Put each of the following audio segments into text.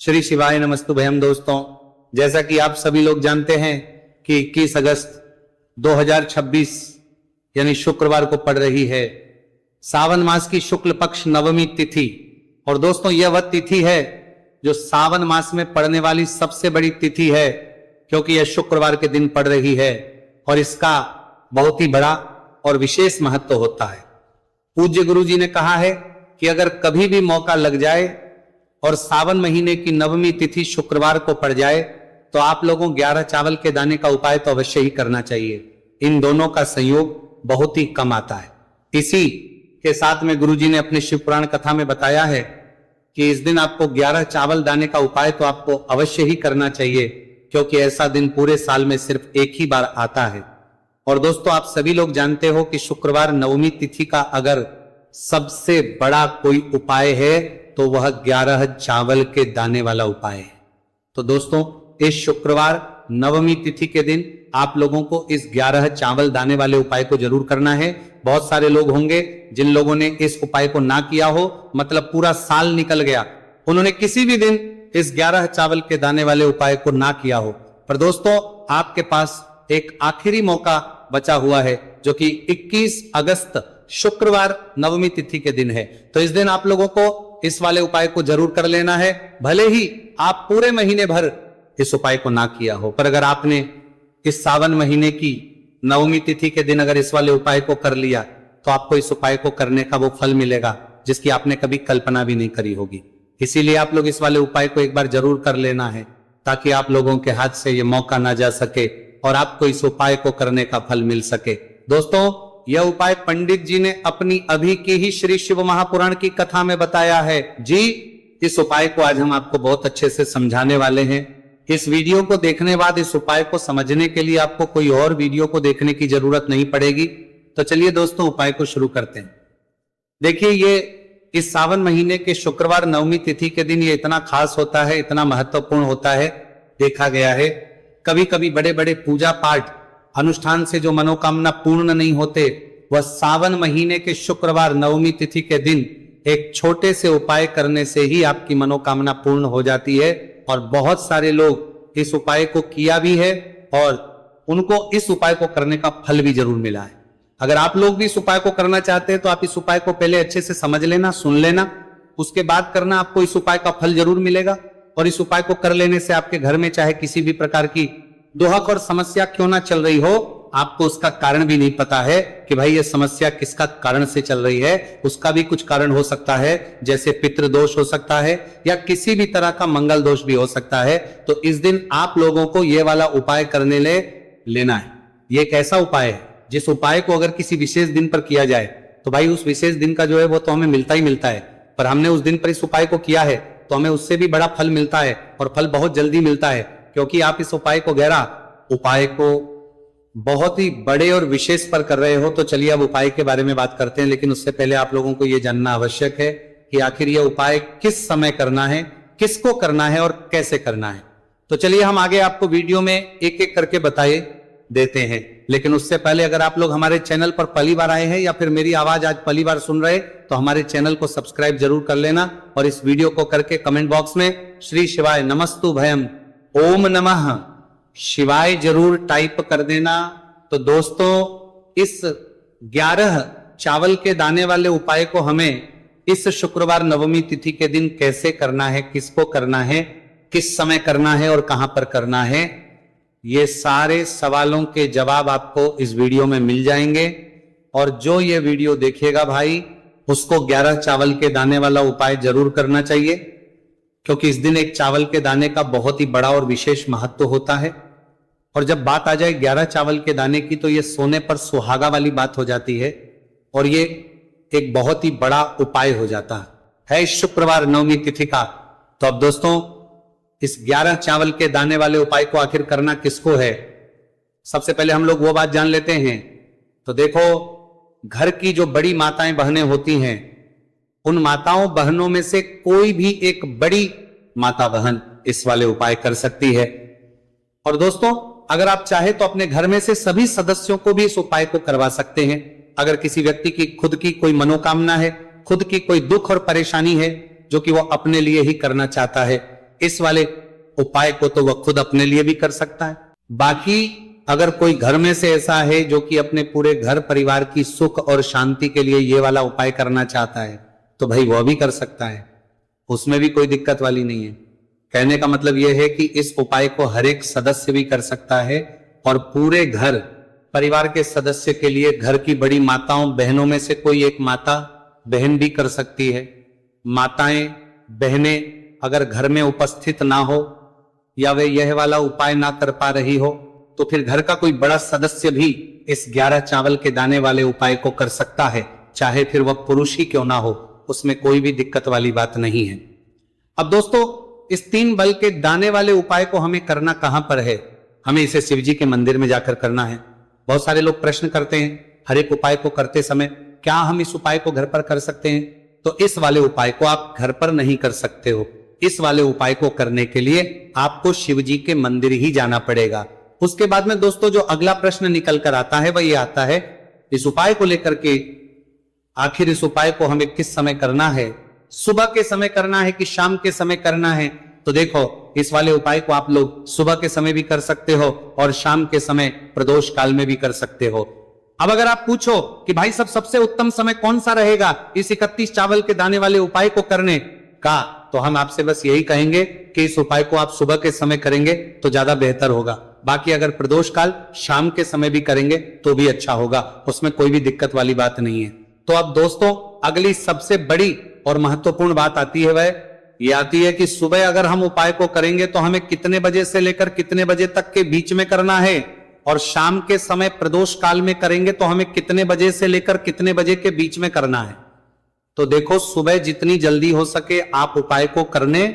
श्री शिवाय नमस्तुभयम। दोस्तों, जैसा कि आप सभी लोग जानते हैं कि 21 अगस्त 2026 यानी शुक्रवार को पड़ रही है सावन मास की शुक्ल पक्ष नवमी तिथि। और दोस्तों, यह वह तिथि है जो सावन मास में पड़ने वाली सबसे बड़ी तिथि है, क्योंकि यह शुक्रवार के दिन पड़ रही है और इसका बहुत ही बड़ा और विशेष महत्व होता है। पूज्य गुरु जी ने कहा है कि अगर कभी भी मौका लग जाए और सावन महीने की नवमी तिथि शुक्रवार को पड़ जाए तो आप लोगों 11 चावल के दाने का उपाय तो अवश्य ही करना चाहिए। इन दोनों का संयोग बहुत ही कम आता है। इसी के साथ में गुरु जी ने अपने शिव पुराण कथा में बताया है कि इस दिन आपको 11 चावल दाने का उपाय तो आपको अवश्य ही करना चाहिए, क्योंकि ऐसा दिन पूरे साल में सिर्फ एक ही बार आता है। और दोस्तों, आप सभी लोग जानते हो कि शुक्रवार नवमी तिथि का अगर सबसे बड़ा कोई उपाय है तो वह 11 चावल के दाने वाला उपाय है। तो दोस्तों, इस शुक्रवार नवमी तिथि के दिन आप लोगों को इस 11 चावल दाने वाले उपाय को जरूर करना है। बहुत सारे लोग होंगे जिन लोगों ने इस उपाय को ना किया हो, मतलब पूरा साल निकल गया, उन्होंने किसी भी दिन इस 11 चावल के दाने वाले उपाय को ना किया हो। पर दोस्तों, आपके पास एक आखिरी मौका बचा हुआ है, जो कि 21 अगस्त शुक्रवार नवमी तिथि के दिन है। तो इस दिन आप लोगों को इस वाले उपाय को जरूर कर लेना है, भले ही आप पूरे महीने भर इस उपाय को ना किया हो। पर अगर आपने इस सावन महीने की नवमी तिथि के दिन अगर इस वाले उपाय को कर लिया तो आपको इस उपाय को करने का वो फल मिलेगा जिसकी आपने कभी कल्पना भी नहीं करी होगी। इसीलिए आप लोग इस वाले उपाय को एक बार जरूर कर लेना है, ताकि आप लोगों के हाथ से ये मौका ना जा सके और आपको इस उपाय को करने का फल मिल सके। दोस्तों, यह उपाय पंडित जी ने अपनी अभी की ही श्री शिव महापुराण की कथा में बताया है जी। इस उपाय को आज हम आपको बहुत अच्छे से समझाने वाले हैं। इस वीडियो को देखने बाद इस उपाय को समझने के लिए आपको कोई और वीडियो को देखने की जरूरत नहीं पड़ेगी। तो चलिए दोस्तों, उपाय को शुरू करते हैं। देखिए, ये इस सावन महीने के शुक्रवार नवमी तिथि के दिन ये इतना खास होता है, इतना महत्वपूर्ण होता है। देखा गया है कभी कभी बड़े बड़े पूजा पाठ अनुष्ठान से जो मनोकामना पूर्ण नहीं होते, वह सावन महीने के शुक्रवार नवमी तिथि के दिन एक छोटे से उपाय करने से ही आपकी मनोकामना पूर्ण हो जाती है। और बहुत सारे लोग इस उपाय को किया भी है और उनको इस उपाय को करने का फल भी जरूर मिला है। अगर आप लोग भी इस उपाय को करना चाहते हैं तो आप इस उपाय को पहले अच्छे से समझ लेना, सुन लेना, उसके बाद करना। आपको इस उपाय का फल जरूर मिलेगा। और इस उपाय को कर लेने से आपके घर में चाहे किसी भी प्रकार की दुहक और समस्या क्यों ना चल रही हो, आपको उसका कारण भी नहीं पता है कि भाई ये समस्या किसका कारण से चल रही है। उसका भी कुछ कारण हो सकता है, जैसे पितृ दोष हो सकता है या किसी भी तरह का मंगल दोष भी हो सकता है। तो इस दिन आप लोगों को ये वाला उपाय करने लेना है। ये एक ऐसा उपाय है जिस उपाय को अगर किसी विशेष दिन पर किया जाए तो भाई उस विशेष दिन का जो है वो तो हमें मिलता ही मिलता है। पर हमने उस दिन पर इस उपाय को किया है तो हमें उससे भी बड़ा फल मिलता है, और फल बहुत जल्दी मिलता है, क्योंकि आप इस उपाय को बहुत ही बड़े और विशेष पर कर रहे हो। तो चलिए अब उपाय के बारे में बात करते हैं, लेकिन उससे पहले आप लोगों को यह जानना आवश्यक है कि आखिर यह उपाय किस समय करना है, किसको करना है और कैसे करना है। तो चलिए हम आगे आपको वीडियो में एक एक करके बताए देते हैं। लेकिन उससे पहले अगर आप लोग हमारे चैनल पर पहली बार आए हैं या फिर मेरी आवाज आज पहली बार सुन रहे तो हमारे चैनल को सब्सक्राइब जरूर कर लेना, और इस वीडियो को करके कमेंट बॉक्स में श्री शिवाय नमस्तुभयम ओम नमः शिवाय जरूर टाइप कर देना। तो दोस्तों, इस 11 चावल के दाने वाले उपाय को हमें इस शुक्रवार नवमी तिथि के दिन कैसे करना है, किसको करना है, किस समय करना है और कहां पर करना है, ये सारे सवालों के जवाब आपको इस वीडियो में मिल जाएंगे। और जो ये वीडियो देखेगा भाई, उसको 11 चावल के दाने वाला उपाय जरूर करना चाहिए, क्योंकि इस दिन एक चावल के दाने का बहुत ही बड़ा और विशेष महत्व होता है। और जब बात आ जाए 11 चावल के दाने की तो ये सोने पर सुहागा वाली बात हो जाती है, और ये एक बहुत ही बड़ा उपाय हो जाता है इस शुक्रवार नवमी तिथि का। तो अब दोस्तों, इस 11 चावल के दाने वाले उपाय को आखिर करना किसको है, सबसे पहले हम लोग वो बात जान लेते हैं। तो देखो, घर की जो बड़ी माताएं बहनें होती हैं, उन माताओं बहनों में से कोई भी एक बड़ी माता बहन इस वाले उपाय कर सकती है। और दोस्तों, अगर आप चाहे तो अपने घर में से सभी सदस्यों को भी इस उपाय को करवा सकते हैं। अगर किसी व्यक्ति की खुद की कोई मनोकामना है, खुद की कोई दुख और परेशानी है जो कि वो अपने लिए ही करना चाहता है, इस वाले उपाय को तो वह खुद अपने लिए भी कर सकता है। बाकी अगर कोई घर में से ऐसा है जो कि अपने पूरे घर परिवार की सुख और शांति के लिए ये वाला उपाय करना चाहता है तो भाई वह भी कर सकता है, उसमें भी कोई दिक्कत वाली नहीं है। कहने का मतलब यह है कि इस उपाय को हर एक सदस्य भी कर सकता है और पूरे घर परिवार के सदस्य के लिए घर की बड़ी माताओं बहनों में से कोई एक माता बहन भी कर सकती है। माताएं बहनें अगर घर में उपस्थित ना हो या वे यह वाला उपाय ना कर पा रही हो तो फिर घर का कोई बड़ा सदस्य भी इस 11 चावल के दाने वाले उपाय को कर सकता है, चाहे फिर वह पुरुष ही क्यों ना हो, उसमें कोई भी दिक्कत वाली बात नहीं है। अब दोस्तों इस 3 बल के दाने वाले उपाय को हमें करना कहां पर है? हमें इसे शिव जी के मंदिर में जाकर करना है। बहुत सारे लोग प्रश्न करते हैं हर एक उपाय को करते समय क्या हम इस उपाय को घर पर कर सकते हैं? तो इस वाले उपाय को आप घर पर नहीं कर सकते हो। इस वाले उपाय को करने के लिए आपको शिव जी के मंदिर ही जाना पड़ेगा। उसके बाद में दोस्तों जो अगला प्रश्न निकल कर आता है वह ये आता है इस उपाय को लेकर के आखिर इस उपाय को हमें किस समय करना है? सुबह के समय करना है कि शाम के समय करना है? तो देखो इस वाले उपाय को आप लोग सुबह के समय भी कर सकते हो और शाम के समय प्रदोष काल में भी कर सकते हो। अब अगर आप पूछो कि भाई सबसे उत्तम समय कौन सा रहेगा इस 31 चावल के दाने वाले उपाय को करने का, तो हम आपसे बस यही कहेंगे कि इस उपाय को आप सुबह के समय करेंगे तो ज्यादा बेहतर होगा। बाकी अगर प्रदोष काल शाम के समय भी करेंगे तो भी अच्छा होगा, उसमें कोई भी दिक्कत वाली बात नहीं है। तो अब दोस्तों अगली सबसे बड़ी और महत्वपूर्ण बात आती है, वह ये आती है कि सुबह अगर हम उपाय को करेंगे तो हमें कितने बजे से लेकर कितने बजे तक के बीच में करना है, और शाम के समय प्रदोष काल में करेंगे तो हमें कितने बजे से लेकर कितने बजे के बीच में करना है। तो देखो सुबह जितनी जल्दी हो सके आप उपाय को करने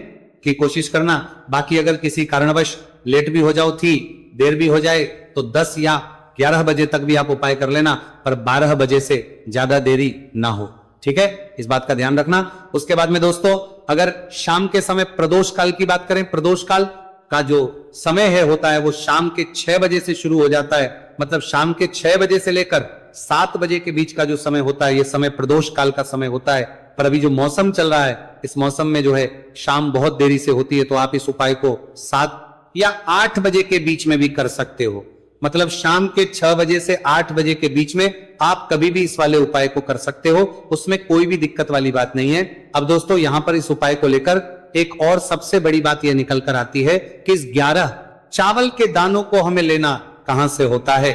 की कोशिश करना। बाकी अगर किसी कारणवश लेट भी हो जाओ थी देर भी हो जाए तो 10 या 11 बजे तक भी आप उपाय कर लेना, पर 12 बजे से ज्यादा देरी ना हो, ठीक है, इस बात का ध्यान रखना। उसके बाद में दोस्तों अगर शाम के समय प्रदोष काल की बात करें, प्रदोष काल का जो समय है होता है वो शाम के 6 बजे से शुरू हो जाता है। मतलब शाम के 6 बजे से लेकर 7 बजे के बीच का जो समय होता है ये समय प्रदोष काल का समय होता है। पर अभी जो मौसम चल रहा है इस मौसम में जो है शाम बहुत देरी से होती है, तो आप इस उपाय को 7 या 8 बजे के बीच में भी कर सकते हो। मतलब शाम के 6 बजे से 8 बजे के बीच में आप कभी भी इस वाले उपाय को कर सकते हो, उसमें कोई भी दिक्कत वाली बात नहीं है। अब दोस्तों यहां पर इस उपाय को लेकर एक और सबसे बड़ी बात यह निकल कर आती है कि इस 11 चावल के दानों को हमें लेना कहां से होता है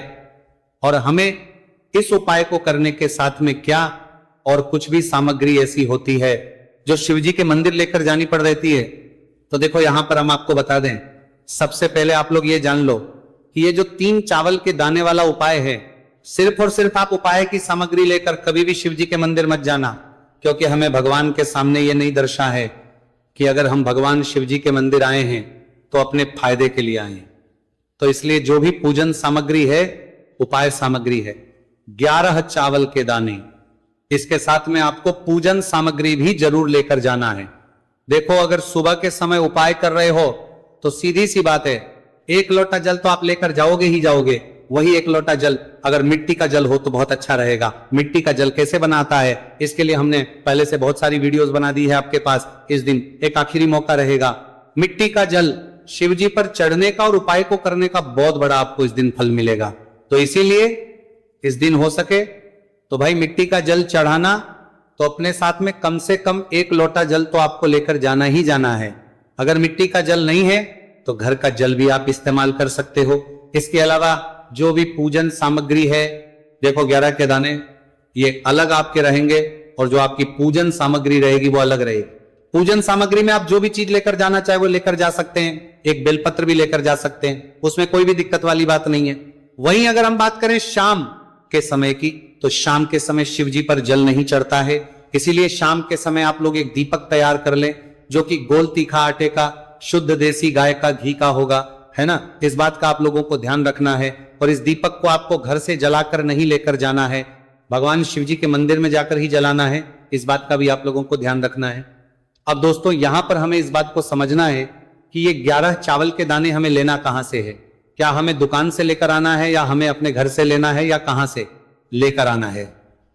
और हमें इस उपाय को करने के साथ में क्या और कुछ भी सामग्री ऐसी होती है जो शिवजी के मंदिर लेकर जानी पड़ रहती है। तो देखो यहां पर हम आपको बता दें, सबसे पहले आप लोग ये जान लो कि ये जो 3 चावल के दाने वाला उपाय है, सिर्फ और सिर्फ आप उपाय की सामग्री लेकर कभी भी शिवजी के मंदिर मत जाना, क्योंकि हमें भगवान के सामने ये नहीं दर्शा है कि अगर हम भगवान शिवजी के मंदिर आए हैं तो अपने फायदे के लिए आए हैं। तो इसलिए जो भी पूजन सामग्री है उपाय सामग्री है 11 चावल के दाने, इसके साथ में आपको पूजन सामग्री भी जरूर लेकर जाना है। देखो अगर सुबह के समय उपाय कर रहे हो तो सीधी सी बात है 1 लोटा जल तो आप लेकर जाओगे ही जाओगे। वही 1 लोटा जल अगर मिट्टी का जल हो तो बहुत अच्छा रहेगा। मिट्टी का जल कैसे बनाता है इसके लिए हमने पहले से बहुत सारी वीडियोस बना दी है आपके पास। इस दिन एक आखिरी मौका रहेगा, मिट्टी का जल शिवजी पर चढ़ने का और उपाय को करने का बहुत बड़ा आपको इस दिन फल मिलेगा। तो इसीलिए इस दिन हो सके तो भाई मिट्टी का जल चढ़ाना, तो अपने साथ में कम से कम 1 लोटा जल तो आपको लेकर जाना ही जाना है। अगर मिट्टी का जल नहीं है तो घर का जल भी आप इस्तेमाल कर सकते हो। इसके अलावा जो भी पूजन सामग्री है, देखो 11 के दाने ये अलग आपके रहेंगे और जो आपकी पूजन सामग्री रहेगी वो अलग रहेगी। पूजन सामग्री में आप जो भी चीज लेकर जाना चाहे वो लेकर जा सकते हैं, एक बेलपत्र भी लेकर जा सकते हैं, उसमें कोई भी दिक्कत वाली बात नहीं है। वहीं अगर हम बात करें शाम के समय की, तो शाम के समय शिव जी पर जल नहीं चढ़ता है, इसीलिए शाम के समय आप लोग एक दीपक तैयार कर लें जो कि गोल तीखा आटे का, शुद्ध देसी गाय का घी का होगा, है ना। इस बात का आप लोगों को ध्यान रखना है। और इस दीपक को आपको घर से जलाकर नहीं लेकर जाना है, भगवान शिव जी के मंदिर में जाकर ही जलाना है। इस बात का भी आप लोगों को ध्यान रखना है। अब दोस्तों यहां पर हमें इस बात को समझना है कि ये 11 चावल के दाने हमें लेना कहां से है। क्या हमें दुकान से लेकर आना है या हमें अपने घर से लेना है या कहां से लेकर आना है,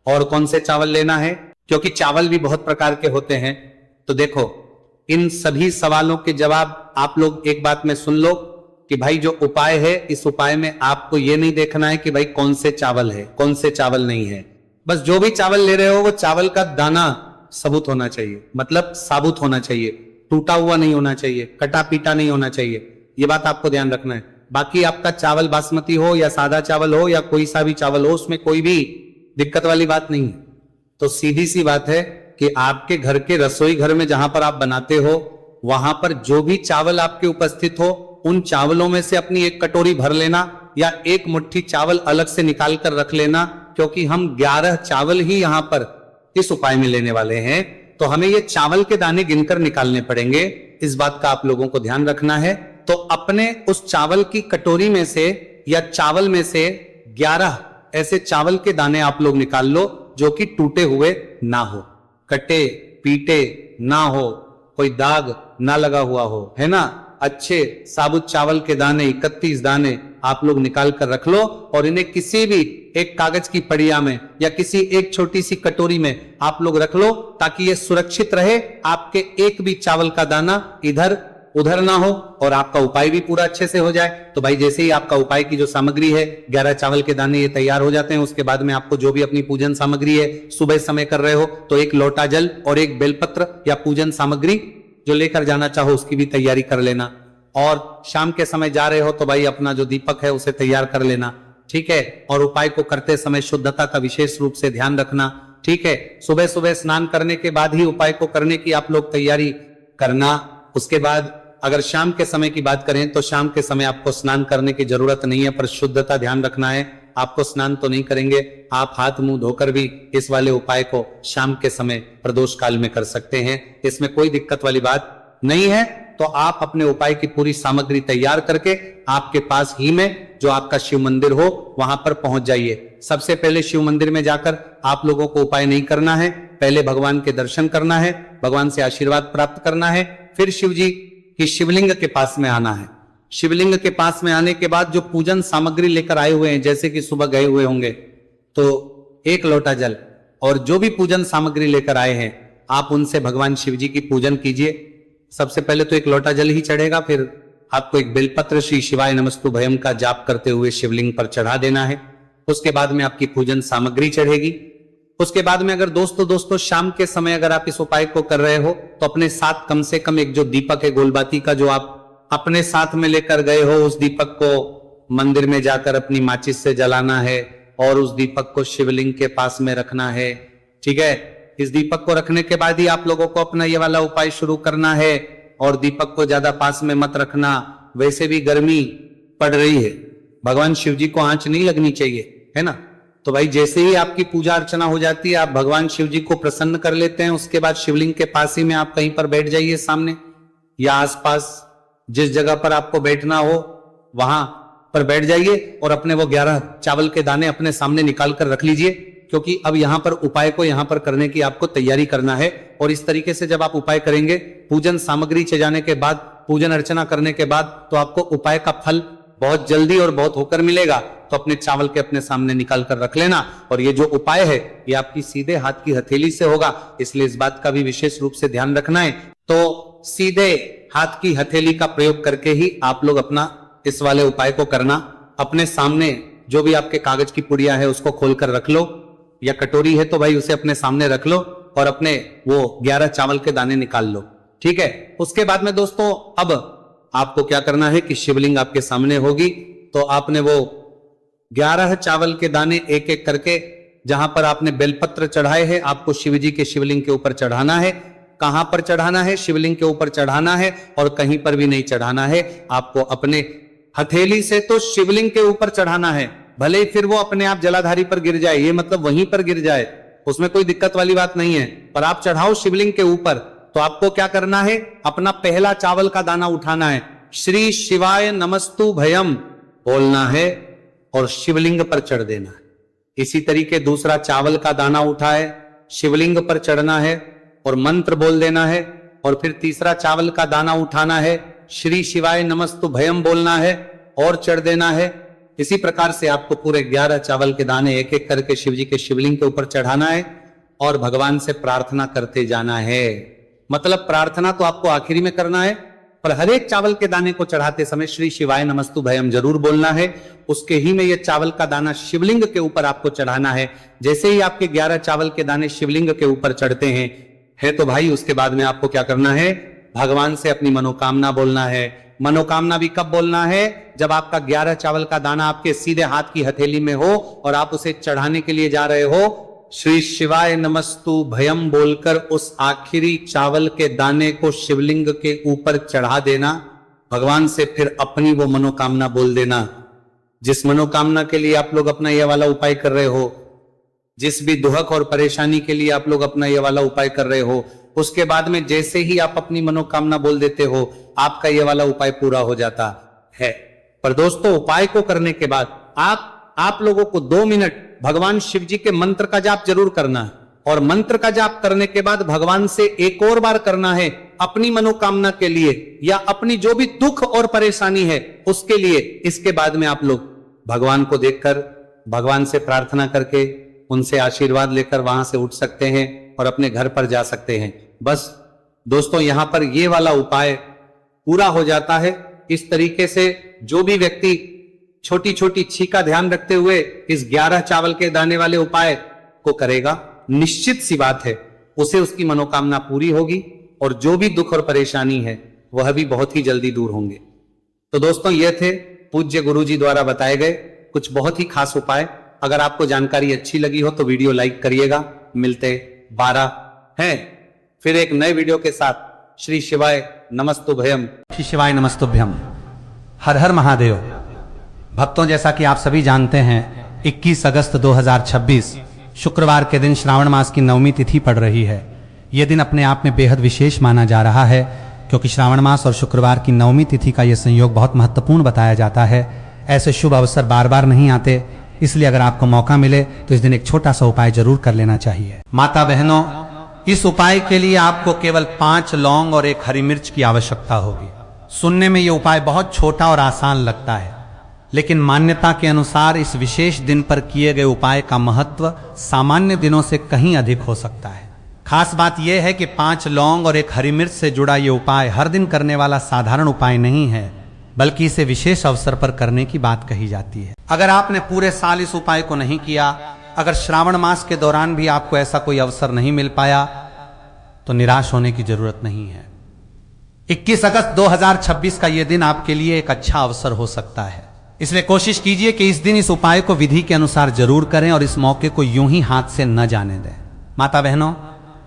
और कौन से चावल लेना है, क्योंकि चावल भी बहुत प्रकार के होते हैं। तो देखो इन सभी सवालों के जवाब आप लोग एक बात में सुन लो कि भाई जो उपाय है, इस उपाय में आपको ये नहीं देखना है कि भाई कौन से चावल है, कौन से चावल नहीं है। बस जो भी चावल ले रहे हो वो चावल का दाना सबूत होना चाहिए, मतलब साबुत होना चाहिए, टूटा हुआ नहीं होना चाहिए, कटा पीटा नहीं होना चाहिए। ये बात आपको ध्यान रखना है। बाकी आपका चावल बासमती हो या सादा चावल हो या कोई सा भी चावल हो, उसमें कोई भी दिक्कत वाली बात नहीं है। तो सीधी सी बात है कि आपके घर के रसोई घर में जहां पर आप बनाते हो, वहां पर जो भी चावल आपके उपस्थित हो, उन चावलों में से अपनी एक कटोरी भर लेना या एक मुट्ठी चावल अलग से निकाल कर रख लेना, क्योंकि हम 11 चावल ही यहां पर इस उपाय में लेने वाले हैं। तो हमें ये चावल के दाने गिनकर निकालने पड़ेंगे, इस बात का आप लोगों को ध्यान रखना है। तो अपने उस चावल की कटोरी में से या चावल में से 11 ऐसे चावल के दाने आप लोग निकाल लो जो कि टूटे हुए ना हो, कटे पीटे ना हो, कोई दाग ना लगा हुआ हो, है ना। अच्छे साबुत चावल के दाने 31 दाने आप लोग निकाल कर रख लो और इन्हें किसी भी एक कागज की पड़िया में या किसी एक छोटी सी कटोरी में आप लोग रख लो, ताकि ये सुरक्षित रहे, आपके एक भी चावल का दाना इधर उधर ना हो और आपका उपाय भी पूरा अच्छे से हो जाए। तो भाई जैसे ही आपका उपाय की जो सामग्री है, 11 चावल के दाने ये तैयार हो जाते हैं, उसके बाद में आपको जो भी अपनी पूजन सामग्री है, सुबह समय कर रहे हो तो एक लोटा जल और एक बेलपत्र या पूजन सामग्री जो लेकर जाना चाहो उसकी भी तैयारी कर लेना। और शाम के समय जा रहे हो तो भाई अपना जो दीपक है उसे तैयार कर लेना, ठीक है। और उपाय को करते समय शुद्धता का विशेष रूप से ध्यान रखना, ठीक है। सुबह सुबह स्नान करने के बाद ही उपाय को करने की आप लोग तैयारी करना। उसके बाद अगर शाम के समय की बात करें तो शाम के समय आपको स्नान करने की जरूरत नहीं है, पर शुद्धता ध्यान रखना है। आपको स्नान तो नहीं करेंगे, आप हाथ मुंह धोकर भी इस वाले उपाय को शाम के समय प्रदोष काल में कर सकते हैं, इसमें कोई दिक्कत वाली बात नहीं है। तो आप अपने उपाय की पूरी सामग्री तैयार करके आपके पास ही में जो आपका शिव मंदिर हो वहां पर पहुंच जाइए। सबसे पहले शिव मंदिर में जाकर आप लोगों को उपाय नहीं करना है, पहले भगवान के दर्शन करना है, भगवान से आशीर्वाद प्राप्त करना है, फिर शिव जी की शिवलिंग के पास में आना है। शिवलिंग के पास में आने के बाद जो पूजन सामग्री लेकर आए हुए हैं, जैसे कि सुबह गए हुए होंगे तो एक लोटा जल और जो भी पूजन सामग्री लेकर आए हैं आप उनसे भगवान शिव जी की पूजन कीजिए। सबसे पहले तो एक लोटा जल ही चढ़ेगा, फिर आपको एक बेलपत्र श्री शिवाय नमस्तु भयम का जाप करते हुए शिवलिंग पर चढ़ा देना है। उसके बाद में आपकी पूजन सामग्री चढ़ेगी। उसके बाद में अगर दोस्तों शाम के समय अगर आप इस उपाय को कर रहे हो तो अपने साथ कम से कम एक जो दीपक है गोलबाती का, जो आप अपने साथ में लेकर गए हो, उस दीपक को मंदिर में जाकर अपनी माचिस से जलाना है और उस दीपक को शिवलिंग के पास में रखना है, ठीक है। इस दीपक को रखने के बाद ही आप लोगों को अपना ये वाला उपाय शुरू करना है और दीपक को ज्यादा पास में मत रखना। वैसे भी गर्मी पड़ रही है, भगवान शिव जी को आंच नहीं लगनी चाहिए, है ना। तो भाई जैसे ही आपकी पूजा अर्चना हो जाती है, आप भगवान शिव जी को प्रसन्न कर लेते हैं, उसके बाद शिवलिंग के पास ही में आप कहीं पर बैठ जाइए, सामने या आसपास जिस जगह पर आपको बैठना हो वहां पर बैठ जाइए और अपने वो 11 चावल के दाने अपने सामने निकाल कर रख लीजिए, क्योंकि अब यहां पर उपाय को यहां पर करने की आपको तैयारी करना है। और इस तरीके से जब आप उपाय करेंगे, पूजन सामग्री जाने के बाद, पूजन अर्चना करने के बाद, तो आपको उपाय का फल बहुत जल्दी और बहुत होकर मिलेगा। तो अपने चावल के अपने सामने निकाल कर रख लेना। और ये जो उपाय है ये आपकी सीधे हाथ की हथेली से होगा, इसलिए इस बात का भी विशेष रूप से ध्यान रखना है। तो सीधे हाथ की हथेली का प्रयोग करके ही आप लोग अपना इस वाले उपाय को करना। अपने सामने जो भी आपके कागज की पुड़िया है उसको खोलकर रख लो, या कटोरी है तो भाई उसे अपने सामने रख लो और अपने वो 11 चावल के दाने निकाल लो, ठीक है। उसके बाद में दोस्तों अब आपको क्या करना है कि शिवलिंग आपके सामने होगी, तो आपने वो 11 चावल के दाने एक एक करके जहां पर आपने बेलपत्र चढ़ाए हैं आपको शिव जी के शिवलिंग के ऊपर चढ़ाना है। कहां पर चढ़ाना है? शिवलिंग के ऊपर चढ़ाना है और कहीं पर भी नहीं चढ़ाना है। आपको अपने हथेली से तो शिवलिंग के ऊपर चढ़ाना है, भले ही फिर वो अपने आप जलाधारी पर गिर जाए, ये मतलब वहीं पर गिर जाए, उसमें कोई दिक्कत वाली बात नहीं है, पर आप चढ़ाओ शिवलिंग के ऊपर। तो आपको क्या करना है? अपना पहला चावल का दाना उठाना है, श्री शिवाय नमस्तु भयम बोलना है और शिवलिंग पर चढ़ देना है। इसी तरीके दूसरा चावल का दाना उठाए, शिवलिंग पर चढ़ना है और मंत्र बोल देना है। और फिर तीसरा चावल का दाना उठाना है, श्री शिवाय नमस्तु भयम बोलना है और चढ़ देना है। इसी प्रकार से आपको पूरे 11 चावल के दाने एक एक करके शिव जी के शिवलिंग के ऊपर चढ़ाना है और भगवान से प्रार्थना करते जाना है। मतलब प्रार्थना तो आपको आखिरी में करना है, पर हर एक चावल के दाने को चढ़ाते समय श्री शिवाय नमस्तु भयम जरूर बोलना है। उसके ही में यह चावल का दाना शिवलिंग के ऊपर आपको चढ़ाना है। जैसे ही आपके 11 चावल के दाने शिवलिंग के ऊपर चढ़ते हैं तो भाई उसके बाद में आपको क्या करना है, भगवान से अपनी मनोकामना बोलना है। मनोकामना भी कब बोलना है, जब आपका 11 चावल का दाना आपके सीधे हाथ की हथेली में हो और आप उसे चढ़ाने के लिए जा रहे हो। श्री शिवाय नमस्तु भयम बोलकर उस आखिरी चावल के दाने को शिवलिंग के ऊपर चढ़ा देना। भगवान से फिर अपनी वो मनोकामना बोल देना, जिस मनोकामना के लिए आप लोग अपना यह वाला उपाय कर रहे हो, जिस भी दुहक और परेशानी के लिए आप लोग अपना यह वाला उपाय कर रहे हो, उसके बाद में जैसे ही आप अपनी मनोकामना बोल देते हो, आपका यह वाला उपाय पूरा हो जाता है। पर दोस्तों, उपाय को करने के बाद आप लोगों को 2 मिनट भगवान शिव जी के मंत्र का जाप जरूर करना है, और मंत्र का जाप करने के बाद भगवान से एक और बार करना है अपनी मनोकामना के लिए या अपनी जो भी दुख और परेशानी है उसके लिए। इसके बाद में आप लोग भगवान को देखकर, भगवान से प्रार्थना करके, उनसे आशीर्वाद लेकर वहां से उठ सकते हैं और अपने घर पर जा सकते हैं। बस दोस्तों, यहां पर यह वाला उपाय पूरा हो जाता है। इस तरीके से जो भी व्यक्ति छोटी छोटी छीका का ध्यान रखते हुए इस 11 चावल के दाने वाले उपाय को करेगा, निश्चित सी बात है उसे उसकी मनोकामना पूरी होगी और जो भी दुख और परेशानी है वह भी बहुत ही जल्दी दूर होंगे। तो दोस्तों, ये थे पूज्य गुरु जी द्वारा बताए गए कुछ बहुत ही खास उपाय। अगर आपको जानकारी अच्छी लगी हो तो वीडियो लाइक करिएगा। मिलते 12 हैं फिर एक नए वीडियो के साथ। श्री शिवाय नमस्तुभ्यम। श्री शिवाय नमस्तुभ्यम। हर हर महादेव। भक्तों, जैसा कि आप सभी जानते हैं, 21 अगस्त 2026 शुक्रवार के दिन श्रावण मास की 9वीं तिथि पड़ रही है। यह दिन अपने आप में बेहद विशेष माना जा रहा है, क्योंकि श्रावण मास और शुक्रवार की 9वीं तिथि का यह संयोग बहुत महत्वपूर्ण बताया जाता है। ऐसे शुभ अवसर बार बार नहीं आते, इसलिए अगर आपको मौका मिले तो इस दिन एक छोटा सा उपाय जरूर कर लेना चाहिए। माता बहनों, इस उपाय के लिए आपको केवल 5 लौंग और 1 हरी मिर्च की आवश्यकता होगी। सुनने में यह उपाय बहुत छोटा और आसान लगता है, लेकिन मान्यता के अनुसार इस विशेष दिन पर किए गए उपाय का महत्व सामान्य दिनों से कहीं अधिक हो सकता है। खास बात यह है कि 5 लौंग और 1 हरी मिर्च से जुड़ा यह उपाय हर दिन करने वाला साधारण उपाय नहीं है, बल्कि इसे विशेष अवसर पर करने की बात कही जाती है। अगर आपने पूरे साल इस उपाय को नहीं किया, अगर श्रावण मास के दौरान भी आपको ऐसा कोई अवसर नहीं मिल पाया, तो निराश होने की जरूरत नहीं है। 21 अगस्त 2026 का यह दिन आपके लिए एक अच्छा अवसर हो सकता है, इसलिए कोशिश कीजिए कि इस दिन इस उपाय को विधि के अनुसार जरूर करें और इस मौके को यूं ही हाथ से न जाने दें। माता बहनों,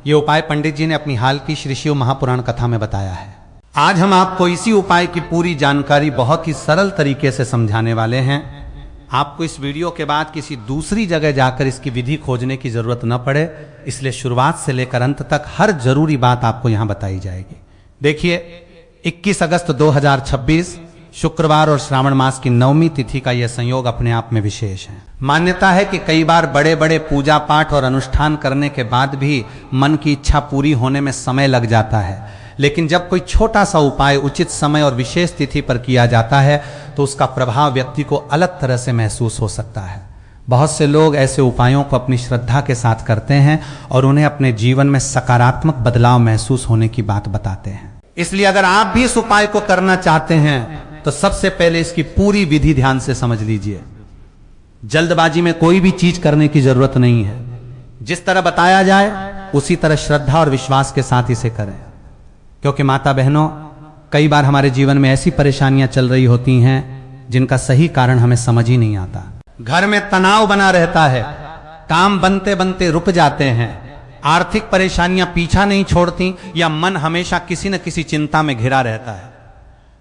यह उपाय पंडित जी ने अपनी हाल की श्री शिव महापुराण कथा में बताया है। आज हम आपको इसी उपाय की पूरी जानकारी बहुत ही सरल तरीके से समझाने वाले हैं। आपको इस वीडियो के बाद किसी दूसरी जगह जाकर इसकी विधि खोजने की जरूरत न पड़े, इसलिए शुरुआत से लेकर अंत तक हर जरूरी बात आपको यहां बताई जाएगी। देखिए, 21 अगस्त 2026 शुक्रवार और श्रावण मास की 9वीं तिथि का यह संयोग अपने आप में विशेष है। मान्यता है कि कई बार बड़े बड़े पूजा पाठ और अनुष्ठान करने के बाद भी मन की इच्छा पूरी होने में समय लग जाता है, लेकिन जब कोई छोटा सा उपाय उचित समय और विशेष तिथि पर किया जाता है तो उसका प्रभाव व्यक्ति को अलग तरह से महसूस हो सकता है। बहुत से लोग ऐसे उपायों को अपनी श्रद्धा के साथ करते हैं और उन्हें अपने जीवन में सकारात्मक बदलाव महसूस होने की बात बताते हैं। इसलिए अगर आप भी इस उपाय को करना चाहते हैं तो सबसे पहले इसकी पूरी विधि ध्यान से समझ लीजिए। जल्दबाजी में कोई भी चीज करने की जरूरत नहीं है। जिस तरह बताया जाए उसी तरह श्रद्धा और विश्वास के साथ इसे करें, क्योंकि माता बहनों, कई बार हमारे जीवन में ऐसी परेशानियां चल रही होती हैं जिनका सही कारण हमें समझ ही नहीं आता। घर में तनाव बना रहता है, काम बनते बनते रुक जाते हैं, आर्थिक परेशानियां पीछा नहीं छोड़ती, या मन हमेशा किसी न किसी चिंता में घिरा रहता है।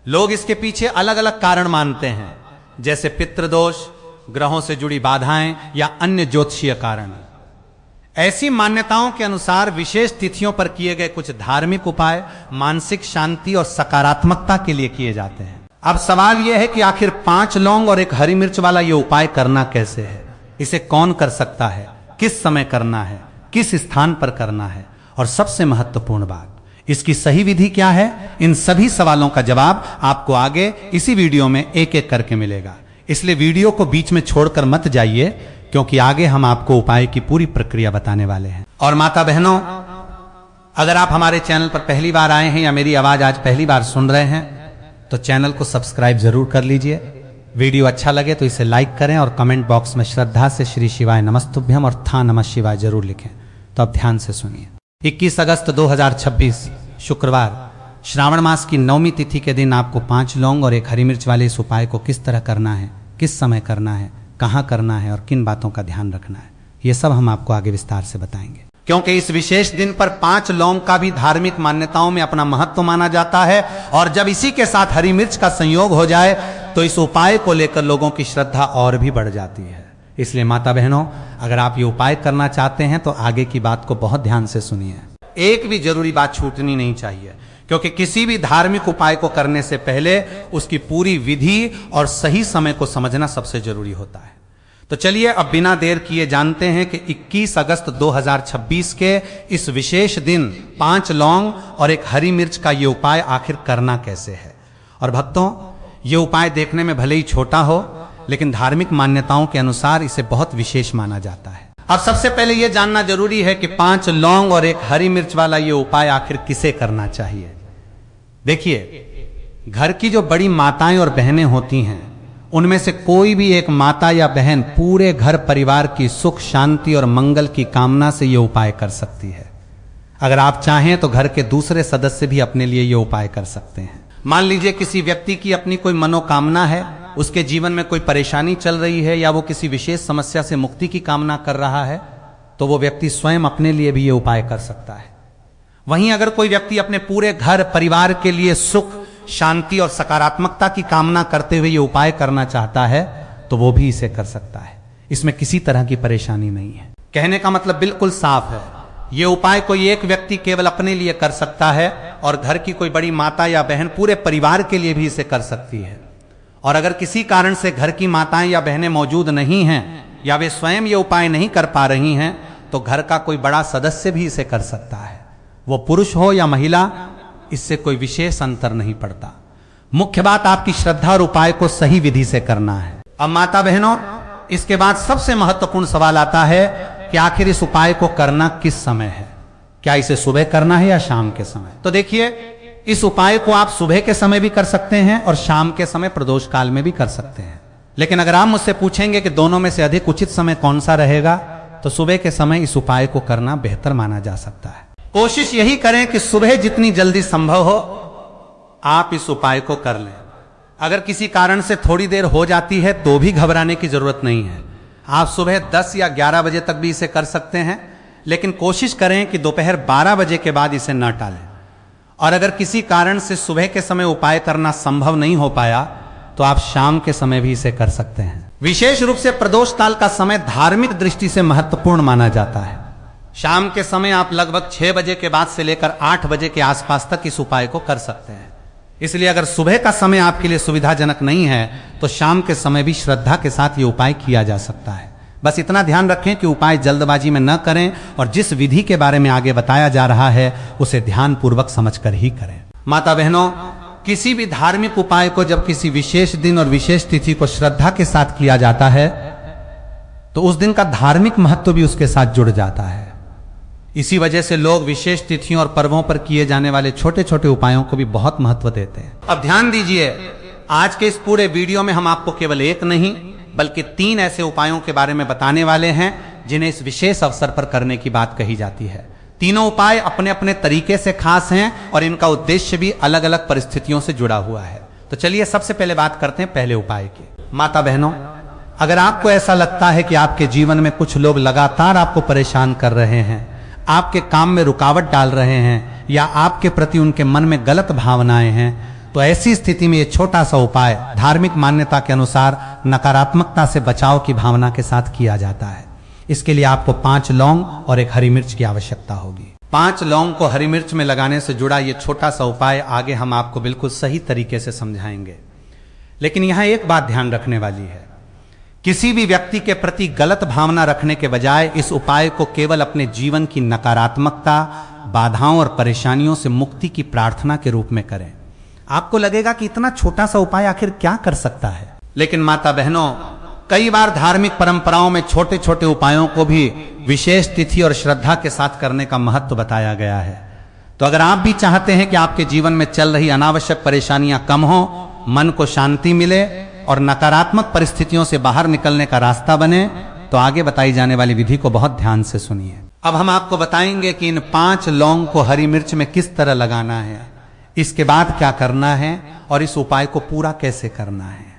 लोग इसके पीछे अलग अलग कारण मानते हैं, जैसे पितृदोष, ग्रहों से जुड़ी बाधाएं या अन्य ज्योतिषीय कारण। ऐसी मान्यताओं के अनुसार विशेष तिथियों पर किए गए कुछ धार्मिक उपाय मानसिक शांति और सकारात्मकता के लिए किए जाते हैं। अब सवाल यह है कि आखिर 5 लौंग और 1 हरी मिर्च वाला यह उपाय करना कैसे है, इसे कौन कर सकता है, किस समय करना है, किस स्थान पर करना है, और सबसे महत्वपूर्ण बात, इसकी सही विधि क्या है। इन सभी सवालों का जवाब आपको आगे इसी वीडियो में एक एक करके मिलेगा। इसलिए वीडियो को बीच में छोड़कर मत जाइए, क्योंकि आगे हम आपको उपाय की पूरी प्रक्रिया बताने वाले हैं। और माता बहनों, अगर आप हमारे चैनल पर पहली बार आए हैं या मेरी आवाज आज पहली बार सुन रहे हैं तो चैनल को सब्सक्राइब जरूर कर लीजिए। वीडियो अच्छा लगे तो इसे लाइक करें और कमेंट बॉक्स में श्रद्धा से श्री शिवाय नमस्तुभ्यम और था नमः शिवाय जरूर लिखें। तो अब ध्यान से सुनिए। 21 अगस्त 2026 शुक्रवार श्रावण मास की 9वीं तिथि के दिन आपको 5 लौंग और 1 हरी मिर्च वाले इस उपाय को किस तरह करना है, किस समय करना है, कहाँ करना है और किन बातों का ध्यान रखना है, ये सब हम आपको आगे विस्तार से बताएंगे। क्योंकि इस विशेष दिन पर 5 लौंग का भी धार्मिक मान्यताओं में अपना महत्व माना जाता है और जब इसी के साथ हरी मिर्च का संयोग हो जाए तो इस उपाय को लेकर लोगों की श्रद्धा और भी बढ़ जाती है। इसलिए माता बहनों, अगर आप ये उपाय करना चाहते हैं तो आगे की बात को बहुत ध्यान से सुनिए। एक भी जरूरी बात छूटनी नहीं चाहिए, क्योंकि किसी भी धार्मिक उपाय को करने से पहले उसकी पूरी विधि और सही समय को समझना सबसे जरूरी होता है। तो चलिए अब बिना देर किए जानते हैं कि 21 अगस्त 2026 के इस विशेष दिन 5 लौंग और 1 हरी मिर्च का ये उपाय आखिर करना कैसे है। और भक्तों, ये उपाय देखने में भले ही छोटा हो लेकिन धार्मिक मान्यताओं के अनुसार इसे बहुत विशेष माना जाता है। अब सबसे पहले यह जानना जरूरी है कि 5 लौंग और 1 हरी मिर्च वाला ये उपाय आखिर किसे करना चाहिए। देखिए, घर की जो बड़ी माताएं और बहनें होती हैं उनमें से कोई भी एक माता या बहन पूरे घर परिवार की सुख शांति और मंगल की कामना से यह उपाय कर सकती है। अगर आप चाहें तो घर के दूसरे सदस्य भी अपने लिए यह उपाय कर सकते हैं। मान लीजिए किसी व्यक्ति की अपनी कोई मनोकामना है, उसके जीवन में कोई परेशानी चल रही है या वो किसी विशेष समस्या से मुक्ति की कामना कर रहा है, तो वो व्यक्ति स्वयं अपने लिए भी ये उपाय कर सकता है। वहीं अगर कोई व्यक्ति अपने पूरे घर परिवार के लिए सुख शांति और सकारात्मकता की कामना करते हुए ये उपाय करना चाहता है तो वो भी इसे कर सकता है। इसमें किसी तरह की परेशानी नहीं है। कहने का मतलब बिल्कुल साफ है, ये उपाय कोई एक व्यक्ति केवल अपने लिए कर सकता है और घर की कोई बड़ी माता या बहन पूरे परिवार के लिए भी इसे कर सकती है। और अगर किसी कारण से घर की माताएं या बहनें मौजूद नहीं हैं या वे स्वयं ये उपाय नहीं कर पा रही हैं तो घर का कोई बड़ा सदस्य भी इसे कर सकता है। वो पुरुष हो या महिला, इससे कोई विशेष अंतर नहीं पड़ता। मुख्य बात आपकी श्रद्धा और उपाय को सही विधि से करना है। अब माता बहनों, इसके बाद सबसे महत्वपूर्ण सवाल आता है कि आखिर इस उपाय को करना किस समय है। क्या इसे सुबह करना है या शाम के समय। तो देखिए, इस उपाय को आप सुबह के समय भी कर सकते हैं और शाम के समय प्रदोष काल में भी कर सकते हैं। लेकिन अगर आप मुझसे पूछेंगे कि दोनों में से अधिक उचित समय कौन सा रहेगा, तो सुबह के समय इस उपाय को करना बेहतर माना जा सकता है। कोशिश यही करें कि सुबह जितनी जल्दी संभव हो आप इस उपाय को कर लें। अगर किसी कारण से थोड़ी देर हो जाती है तो भी घबराने की जरूरत नहीं है। आप सुबह 10 या 11 बजे तक भी इसे कर सकते हैं, लेकिन कोशिश करें कि दोपहर 12 बजे के बाद इसे न टालें। और अगर किसी कारण से सुबह के समय उपाय करना संभव नहीं हो पाया तो आप शाम के समय भी इसे कर सकते हैं। विशेष रूप से प्रदोष काल का समय धार्मिक दृष्टि से महत्वपूर्ण माना जाता है। शाम के समय आप लगभग 6 बजे के बाद से लेकर 8 बजे के आसपास तक इस उपाय को कर सकते हैं। इसलिए अगर सुबह का समय आपके लिए सुविधाजनक नहीं है तो शाम के समय भी श्रद्धा के साथ ये उपाय किया जा सकता है। बस इतना ध्यान रखें कि उपाय जल्दबाजी में न करें और जिस विधि के बारे में आगे बताया जा रहा है उसे ध्यान पूर्वक समझकर ही करें। माता बहनों, किसी भी धार्मिक उपाय को जब किसी विशेष दिन और विशेष तिथि को श्रद्धा के साथ किया जाता है तो उस दिन का धार्मिक महत्व भी उसके साथ जुड़ जाता है। इसी वजह से लोग विशेष तिथियों और पर्वों पर किए जाने वाले छोटे छोटे उपायों को भी बहुत महत्व देते हैं। अब ध्यान दीजिए, आज के इस पूरे वीडियो में हम आपको केवल एक नहीं बल्कि 3 ऐसे उपायों के बारे में बताने वाले हैं जिन्हें इस विशेष अवसर पर करने की बात कही जाती है। तीनों उपाय अपने अपने तरीके से खास हैं और इनका उद्देश्य भी अलग अलग परिस्थितियों से जुड़ा हुआ है। तो चलिए सबसे पहले बात करते हैं पहले उपाय की। माता बहनों, अगर आपको ऐसा लगता है कि आपके जीवन में कुछ लोग लगातार आपको परेशान कर रहे हैं, आपके काम में रुकावट डाल रहे हैं या आपके प्रति उनके मन में गलत भावनाएं हैं, तो ऐसी स्थिति में यह छोटा सा उपाय धार्मिक मान्यता के अनुसार नकारात्मकता से बचाव की भावना के साथ किया जाता है। इसके लिए आपको 5 लौंग और 1 हरी मिर्च की आवश्यकता होगी। 5 लौंग को हरी मिर्च में लगाने से जुड़ा यह छोटा सा उपाय आगे हम आपको बिल्कुल सही तरीके से समझाएंगे। लेकिन यहां एक बात ध्यान रखने वाली है, किसी भी व्यक्ति के प्रति गलत भावना रखने के बजाय इस उपाय को केवल अपने जीवन की नकारात्मकता, बाधाओं और परेशानियों से मुक्ति की प्रार्थना के रूप में करें। आपको लगेगा कि इतना छोटा सा उपाय आखिर क्या कर सकता है, लेकिन माता बहनों, कई बार धार्मिक परंपराओं में छोटे छोटे उपायों को भी विशेष तिथि और श्रद्धा के साथ करने का महत्व बताया गया है। तो अगर आप भी चाहते हैं कि आपके जीवन में चल रही अनावश्यक परेशानियां कम हो, मन को शांति मिले और नकारात्मक परिस्थितियों से बाहर निकलने का रास्ता बने, तो आगे बताई जाने वाली विधि को बहुत ध्यान से सुनिए। अब हम आपको बताएंगे कि इन 5 लौंग को हरी मिर्च में किस तरह लगाना है, इसके बाद क्या करना है और इस उपाय को पूरा कैसे करना है।